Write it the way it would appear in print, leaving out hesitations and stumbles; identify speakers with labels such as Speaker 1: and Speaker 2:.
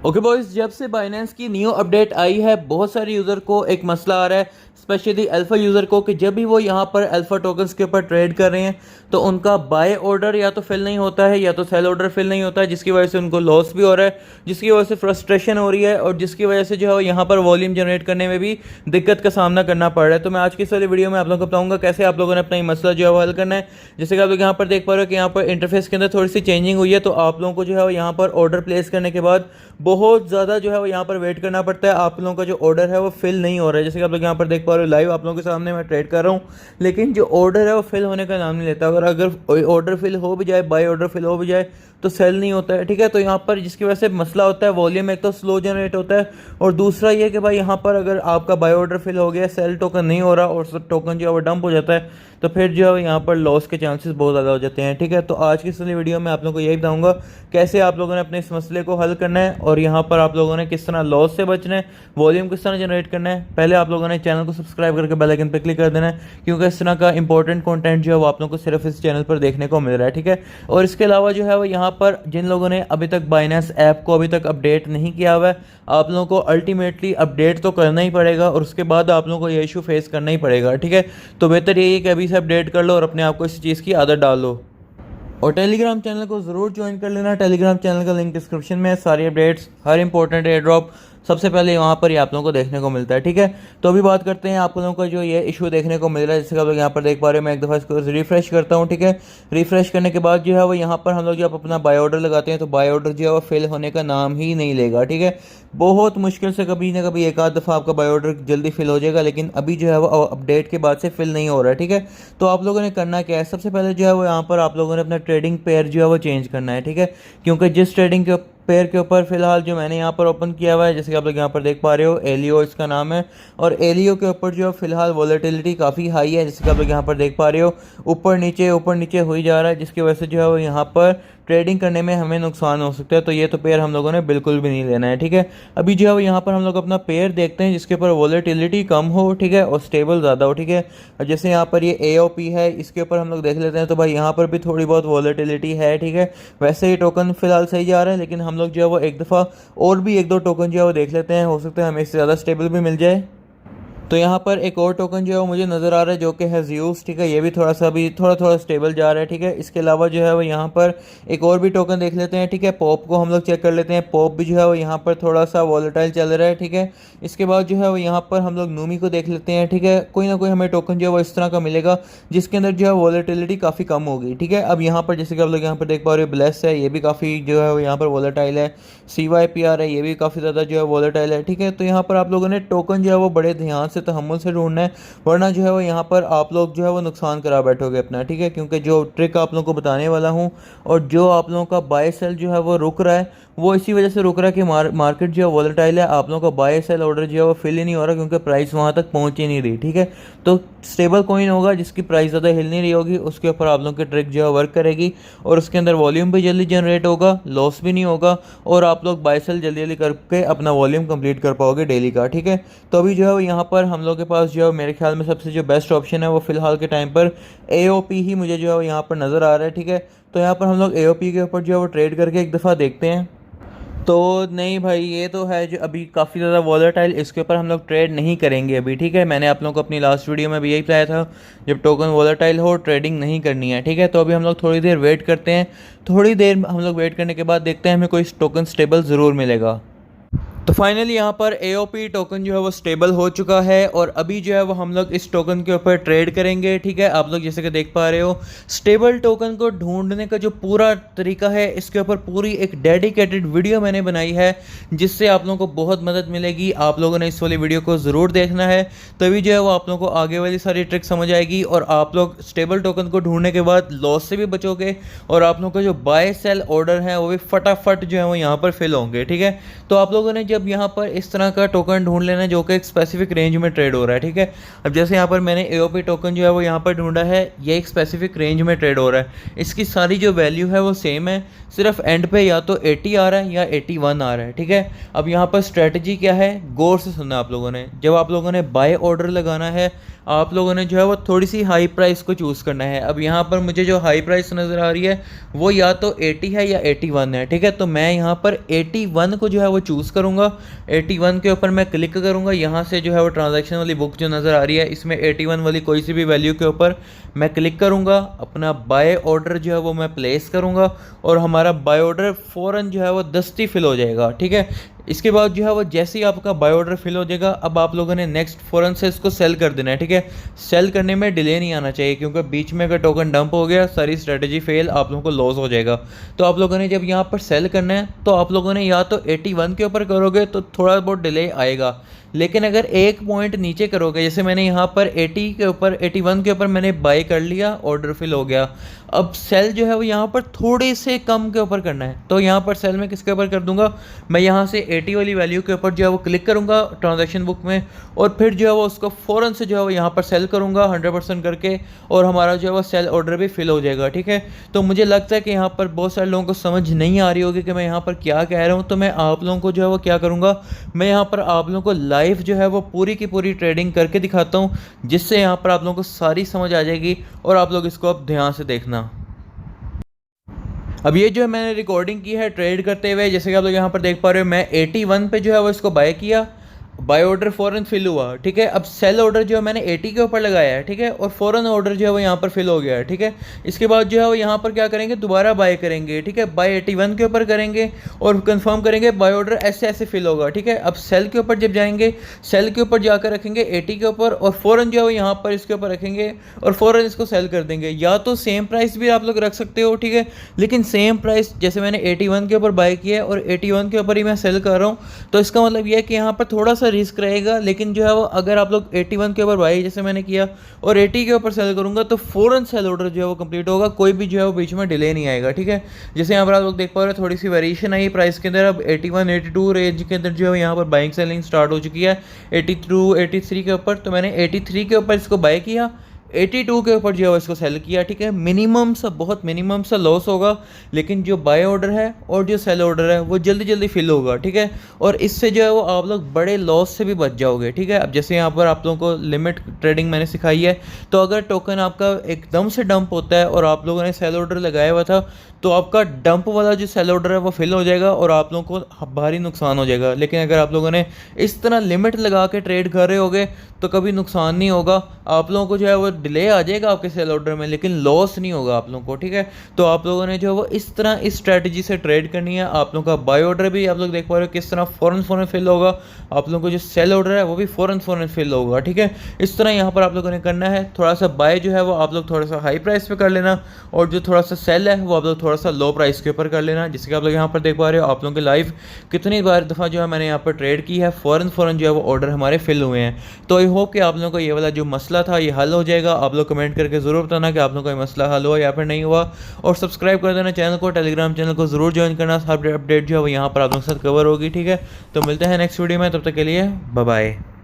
Speaker 1: Okay boys, जब से Binance की न्यू अपडेट आई है बहुत सारे यूज़र को एक मसला आ रहा है, स्पेशली अल्फ़ा यूज़र को, कि जब भी वो यहाँ पर अल्फ़ा टोकन्स के ऊपर ट्रेड कर रहे हैं तो उनका बाय ऑर्डर या तो फिल नहीं होता है या तो सेल ऑर्डर फिल नहीं होता है, जिसकी वजह से उनको लॉस भी हो रहा है, जिसकी वजह से फ्रस्ट्रेशन हो रही है और जिसकी वजह से जो है यहाँ पर वॉल्यूम जनरेट करने में भी दिक्कत का सामना करना पड़ रहा है। तो मैं आज की इस वाली वीडियो में आप लोगों को बताऊँगा कैसे आप लोगों ने अपना ये मसला जो है वो हल करना है। जैसे कि आप लोग यहाँ पर देख पा रहे हो कि यहाँ पर इंटरफेस के अंदर थोड़ी सी चेंजिंग हुई है, तो आप लोगों को जो है वो यहाँ पर ऑर्डर प्लेस करने के बाद बहुत ज़्यादा जो है वो यहाँ पर वेट करना पड़ता है। आप लोगों का जो ऑर्डर है वो फिल नहीं हो रहा है। जैसे कि आप लोग यहाँ पर देख पा रहे हो, लाइव आप लोगों के सामने मैं ट्रेड कर रहा हूँ, लेकिन जो ऑर्डर है वो फिल होने का नाम नहीं लेता। अगर ऑर्डर फिल हो भी जाए, बाय ऑर्डर फिल हो भी जाए, तो सेल नहीं होता है। ठीक है, तो यहाँ पर जिसकी वजह से मसला होता है, वॉल्यूम एक तो स्लो जनरेट होता है और दूसरा ये कि भाई यहाँ पर अगर आपका बाय ऑर्डर फिल हो गया, सेल टोकन नहीं हो रहा और टोकन जो है वो डंप हो जाता है, तो फिर जो है यहाँ पर लॉस के चांसेस बहुत ज़्यादा हो जाते हैं। ठीक है, तो आज की इस वीडियो में आप लोगों को यही बताऊंगा कैसे आप लोगों ने अपने इस मसले को हल करना है और यहाँ पर आप लोगों ने किस तरह लॉस से बचना है, वॉल्यूम किस तरह जनरेट करना है। पहले आप लोगों ने चैनल को सब्सक्राइब करके बेल आइकन पर क्लिक कर देना है, क्योंकि इस तरह का इंपॉर्टेंट कंटेंट जो है वो आप लोगों को सिर्फ इस चैनल पर देखने को मिल रहा है। ठीक है, और इसके अलावा जो है वो यहाँ पर जिन लोगों ने अभी तक बाइनेंस ऐप को अभी तक अपडेट नहीं किया हुआ है, आप लोगों को अल्टीमेटली अपडेट तो करना ही पड़ेगा और उसके बाद आप लोगों को ये इशू फेस करना ही पड़ेगा। ठीक है, तो बेहतर यही है कि अभी से अपडेट कर लो और अपने आप को इस चीज़ की आदत डाल लो। और टेलीग्राम चैनल को ज़रूर ज्वाइन कर लेना। टेलीग्राम चैनल का लिंक डिस्क्रिप्शन में है। सारी अपडेट्स, हर इंपॉर्टेंट एयर ड्रॉप सबसे पहले वहाँ पर ही आप लोगों को देखने को मिलता है। ठीक है, तो अभी बात करते हैं आप लोगों को जो ये इशू देखने को मिल रहा है। जैसे आप लोग यहाँ पर देख पा रहे हो, मैं एक दफ़ा इसको रिफ्रेश करता हूँ। ठीक है, रिफ्रेश करने के बाद जो है वो यहाँ पर हम लोग जब अपना बाय ऑर्डर लगाते हैं तो बाय ऑर्डर जो है वो फेल होने का नाम ही नहीं लेगा। ठीक है, बहुत मुश्किल से कभी ना कभी एक आध दफ़ा आपका बाय ऑर्डर जल्दी फिल हो जाएगा, लेकिन अभी जो है वो अपडेट के बाद से फिल नहीं हो रहा है। ठीक है, तो आप लोगों ने करना क्या है, सबसे पहले जो है वो यहाँ पर आप लोगों ने अपना ट्रेडिंग पेयर जो है वो चेंज करना है। ठीक है, क्योंकि जिस ट्रेडिंग के पेयर के ऊपर फिलहाल जो मैंने यहाँ पर ओपन किया हुआ है, जैसे कि आप लोग यहाँ पर देख पा रहे हो, एलियो इसका नाम है, और एलियो के ऊपर जो फिलहाल वॉलेटिलिटी काफ़ी हाई है। जैसे कि आप लोग यहाँ पर देख पा रहे हो, ऊपर नीचे हो ही जा रहा है, जिसकी वजह से जो है वो यहाँ पर ट्रेडिंग करने में हमें नुकसान हो सकता है। तो ये तो पेयर हम लोगों ने बिल्कुल भी नहीं लेना है। ठीक है, अभी जो है वो यहाँ पर हम लोग अपना पेयर देखते हैं जिसके ऊपर वॉलेटिलिटी कम हो, ठीक है, और स्टेबल ज़्यादा हो। ठीक है, जैसे यहाँ पर ये AOP है, इसके ऊपर हम लोग देख लेते हैं, तो भाई यहाँ पर भी थोड़ी बहुत वॉलेटिलिटी है। ठीक है, वैसे ही टोकन फिलहाल सही जा रहा है, लेकिन हम लोग जो है वो एक दफ़ा और भी एक दो टोकन जो है वो देख लेते हैं, हो सकता है हमें इससे ज़्यादा स्टेबल भी मिल जाए। तो यहाँ पर एक और टोकन जो है वो मुझे नज़र आ रहा है जो कि है ज़्यूस। ठीक है, ये भी थोड़ा सा अभी थोड़ा स्टेबल जा रहा है। ठीक है, इसके अलावा जो है वो यहाँ पर एक और भी टोकन देख लेते हैं। ठीक है, पॉप को हम लोग चेक कर लेते हैं। पॉप भी जो है वो यहाँ पर थोड़ा सा वॉलेटाइल चल रहा है। ठीक है, इसके बाद जो है वो यहाँ पर हम लोग नूमी को देख लेते हैं। ठीक है, कोई ना कोई हमें टोकन जो है वो इस तरह का मिलेगा जिसके अंदर जो है वॉलेटिलिटी काफ़ी कम होगी। ठीक है, अब यहाँ पर जैसे कि आप लोग यहाँ पर देख पा रहे हो, ब्लेस है, ये भी काफ़ी जो है वो यहाँ पर वॉलेटाइल है। CYPR है, ये भी काफ़ी ज़्यादा जो है वॉलेटाइल है। ठीक है, तो यहाँ पर आप लोगों ने टोकन जो है वो बड़े ध्यान से, तहम्मुल से ढूंढना है, वरना जो है वो यहाँ पर आप लोग जो है वो नुकसान करा बैठोगे अपना। ठीक है, क्योंकि जो ट्रिक आप लोगों को बताने वाला हूँ और जो आप लोगों का बाय सेल जो है वो रुक रहा है, वो इसी वजह से रुक रहा है कि मार्केट जो है वॉलेटाइल है। आप लोगों का बाय सेल ऑर्डर जो है वो फिल ही नहीं हो रहा क्योंकि प्राइस वहाँ तक पहुँच ही नहीं रही। ठीक है, तो स्टेबल कॉइन होगा जिसकी प्राइस ज़्यादा हिल नहीं रही होगी, उसके ऊपर आप लोगों की ट्रिक जो है वर्क करेगी और उसके अंदर वॉल्यूम भी जल्दी जनरेट होगा, लॉस भी नहीं होगा और आप लोग बाय सेल जल्दी जल्दी करके अपना वॉल्यूम कंप्लीट कर पाओगे डेली का। ठीक है, तो अभी जो है यहाँ पर हम लोग के पास जो है मेरे ख्याल में सबसे जो बेस्ट ऑप्शन है वो फिलहाल के टाइम पर AOP ही मुझे जो है यहाँ पर नज़र आ रहा है। ठीक है, तो यहाँ पर हम लोग AOP के ऊपर जो है वो ट्रेड करके एक दफ़ा देखते हैं। तो नहीं भाई, ये तो है जो अभी काफ़ी ज़्यादा वॉलेटाइल, इसके ऊपर हम लोग ट्रेड नहीं करेंगे अभी। ठीक है, मैंने आप लोगों को अपनी लास्ट वीडियो में भी यही बताया था, जब टोकन वॉलेटाइल हो ट्रेडिंग नहीं करनी है। ठीक है, तो अभी हम लोग थोड़ी देर वेट करते हैं। थोड़ी देर हम लोग वेट करने के बाद देखते हैं हमें कोई टोकन स्टेबल ज़रूर मिलेगा। तो फाइनली यहाँ पर AOP टोकन जो है वो स्टेबल हो चुका है और अभी जो है वो हम लोग इस टोकन के ऊपर ट्रेड करेंगे। ठीक है, आप लोग जैसे कि देख पा रहे हो, स्टेबल टोकन को ढूंढने का जो पूरा तरीका है, इसके ऊपर पूरी एक डेडिकेटेड वीडियो मैंने बनाई है जिससे आप लोगों को बहुत मदद मिलेगी। आप लोगों ने इस वाली वीडियो को ज़रूर देखना है, तभी जो है वो आप लोगों को आगे वाली सारी ट्रिक समझ आएगी और आप लोग स्टेबल टोकन को ढूंढने के बाद लॉस से भी बचोगे और आप लोगों का जो बाय सेल ऑर्डर है वो भी फटाफट जो है वो यहाँ पर फिल होंगे। ठीक है, तो आप लोगों ने जब यहाँ पर इस तरह का टोकन ढूंढ लेना जो कि एक स्पेसिफिक रेंज में ट्रेड हो रहा है, ठीक है। अब जैसे यहाँ पर मैंने AOP टोकन जो है वो यहाँ पर ढूंढा है, ये एक स्पेसिफिक रेंज में ट्रेड हो रहा है, इसकी सारी जो वैल्यू है वो सेम है, सिर्फ एंड पे या तो 80 आ रहा है या 81 आ रहा है, ठीक है। अब यहाँ पर स्ट्रेटजी क्या है, गौर से सुनना आप लोगों ने। जब आप लोगों ने बाय ऑर्डर लगाना है, आप लोगों ने जो है वो थोड़ी सी हाई प्राइस को चूज़ करना है। अब यहाँ पर मुझे जो हाई प्राइस नज़र आ रही है वो या तो 80 है या 81 है, ठीक है। तो मैं यहाँ पर 81 को जो है वो चूज़ करूँगा, 81 के ऊपर मैं क्लिक करूँगा। यहाँ से जो है वो ट्रांजैक्शन वाली बुक जो नज़र आ रही है, इसमें 81 वाली कोई सी भी वैल्यू के ऊपर मैं क्लिक करूँगा, अपना बाय ऑर्डर जो है वो मैं प्लेस करूँगा और हमारा बाय ऑर्डर फ़ौरन जो है वो दस्ती फिल हो जाएगा, ठीक है। इसके बाद जो है वो जैसे ही आपका बाय ऑर्डर फिल हो जाएगा, अब आप लोगों ने नेक्स्ट फ़ौरन से इसको सेल कर देना है, ठीक है। सेल करने में डिले नहीं आना चाहिए, क्योंकि बीच में अगर टोकन डंप हो गया, सारी स्ट्रेटजी फेल, आप लोगों को लॉस हो जाएगा। तो आप लोगों ने जब यहाँ पर सेल करना है तो आप लोगों ने या तो 81 के ऊपर करोगे तो थोड़ा बहुत डिले आएगा, लेकिन अगर एक पॉइंट नीचे करोगे, जैसे मैंने यहाँ पर 80 के ऊपर 81 के ऊपर मैंने बाय कर लिया, ऑर्डर फिल हो गया, अब सेल जो है वो यहाँ पर थोड़े से कम के ऊपर करना है। तो यहाँ पर सेल में किसके ऊपर कर दूंगा, मैं यहाँ से 80 वाली वैल्यू के ऊपर जो है वो क्लिक करूँगा ट्रांजैक्शन बुक में, और फिर जो है वो उसको फ़ौरन से जो है वो यहाँ पर सेल करूँगा 100% करके, और हमारा जो है वो सेल ऑर्डर भी फिल हो जाएगा, ठीक है। तो मुझे लगता है कि यहाँ पर बहुत सारे लोगों को समझ नहीं आ रही होगी कि मैं यहाँ पर क्या कह रहा हूँ। तो मैं आप लोगों को जो है वो क्या करूँगा, मैं यहाँ पर आप लोगों को लाइव जो है वो पूरी की पूरी ट्रेडिंग करके दिखाता हूँ, जिससे यहाँ पर आप लोगों को सारी समझ आ जाएगी, और आप लोग इसको अब ध्यान से देखना। अब ये जो है मैंने रिकॉर्डिंग की है ट्रेड करते हुए, जैसे कि आप लोग यहाँ पर देख पा रहे हो, मैं 81 पे जो है वो इसको बाय किया, बाय ऑर्डर फ़ौरन फिल हुआ, ठीक है। अब सेल ऑर्डर जो है मैंने 80 के ऊपर लगाया है, ठीक है, और फ़ौरन ऑर्डर जो है वो यहाँ पर फिल हो गया है, ठीक है। इसके बाद जो है वो यहाँ पर क्या करेंगे, दोबारा बाय करेंगे, ठीक है, बाय 81 के ऊपर करेंगे और कंफर्म करेंगे बाय ऑर्डर ऐसे ऐसे फिल होगा, ठीक है। अब सेल के ऊपर जब जाएंगे, सेल के ऊपर जाकर रखेंगे 80 के ऊपर, और फ़ौरन जो है वो यहाँ पर इसके ऊपर रखेंगे और फ़ौरन इसको सेल कर देंगे। या तो सेम प्राइस भी आप लोग रख सकते हो, ठीक है, लेकिन सेम प्राइस जैसे मैंने 81 के ऊपर बाय किया है और 81 के ऊपर ही मैं सेल कर रहा हूँ, तो इसका मतलब यह है कि यहाँ पर थोड़ा सा रिस्क रहेगा। लेकिन जो है वो अगर आप लोग 81 के ऊपर बाई जैसे मैंने किया और 80 के ऊपर सेल करूंगा, तो फ़ौरन सेल ऑर्डर जो है वो कंप्लीट होगा, कोई भी जो है वो बीच में डिले नहीं आएगा, ठीक है। जैसे यहाँ पर आप लोग देख पा रहे हो थोड़ी सी वेरिएशन आई प्राइस के अंदर, अब 81 82 रेंज के अंदर जो है यहाँ पर बाइंग सेलिंग स्टार्ट हो चुकी है 82 83 के ऊपर। तो मैंने 83 के ऊपर इसको बाय किया, 82 के ऊपर जो है इसको सेल किया, ठीक है। मिनिमम सा, बहुत मिनिमम सा लॉस होगा, लेकिन जो बाय ऑर्डर है और जो सेल ऑर्डर है वो जल्दी जल्दी फिल होगा, ठीक है। और इससे जो है वो आप लोग बड़े लॉस से भी बच जाओगे, ठीक है। अब जैसे यहाँ पर आप लोगों को लिमिट ट्रेडिंग मैंने सिखाई है, तो अगर टोकन आपका एकदम से डंप होता है और आप लोगों ने सेल ऑर्डर लगाया हुआ था, तो आपका डंप वाला जो सेल ऑर्डर है वो फिल हो जाएगा और आप लोगों को भारी नुकसान हो जाएगा। लेकिन अगर आप लोगों ने इस तरह लिमिट लगा के ट्रेड कर रहे होगे तो कभी नुकसान नहीं होगा, आप लोगों को जो है वो डिले आ जाएगा आपके सेल ऑर्डर में, लेकिन लॉस नहीं होगा आप लोगों को, ठीक है। तो आप लोगों ने जो है वो इस तरह इस स्ट्रैटेजी से ट्रेड करनी है। आप लोगों का बाय ऑर्डर भी आप लोग देख पा रहे हो किस तरह फ़ौरन फिल होगा, आप लोगों को जो सेल ऑर्डर है वो भी फ़ौरन फिल होगा, ठीक है। इस तरह यहाँ पर आप लोगों ने करना है। थोड़ा सा बाय जो है वो आप लोग थोड़ा सा हाई प्राइस पे कर लेना, और जो थोड़ा सा सेल है वो आप लोग थोड़ा सा लो प्राइस के ऊपर कर लेना। जैसे कि आप लोग यहाँ पर देख पा रहे हो, आप लोगों के लाइव कितनी बार दफ़ा जो है मैंने यहाँ पर ट्रेड की है, फ़ौरन जो है वो ऑर्डर हमारे फिल हुए हैं। तो आई होप कि आप लोगों को ये वाला जो मसला था ये हल हो जाएगा। आप लोग कमेंट करके ज़रूर बताना कि आप लोगों का ये मसला हल हुआ या फिर नहीं हुआ, और सब्सक्राइब कर देना चैनल को, टेलीग्राम चैनल को ज़रूर ज्वाइन करना, हर अपडेट जो है वो यहाँ पर आप लोगों के साथ कवर होगी, ठीक है। तो मिलते हैं नेक्स्ट वीडियो में, तब तक के लिए बाय बाय।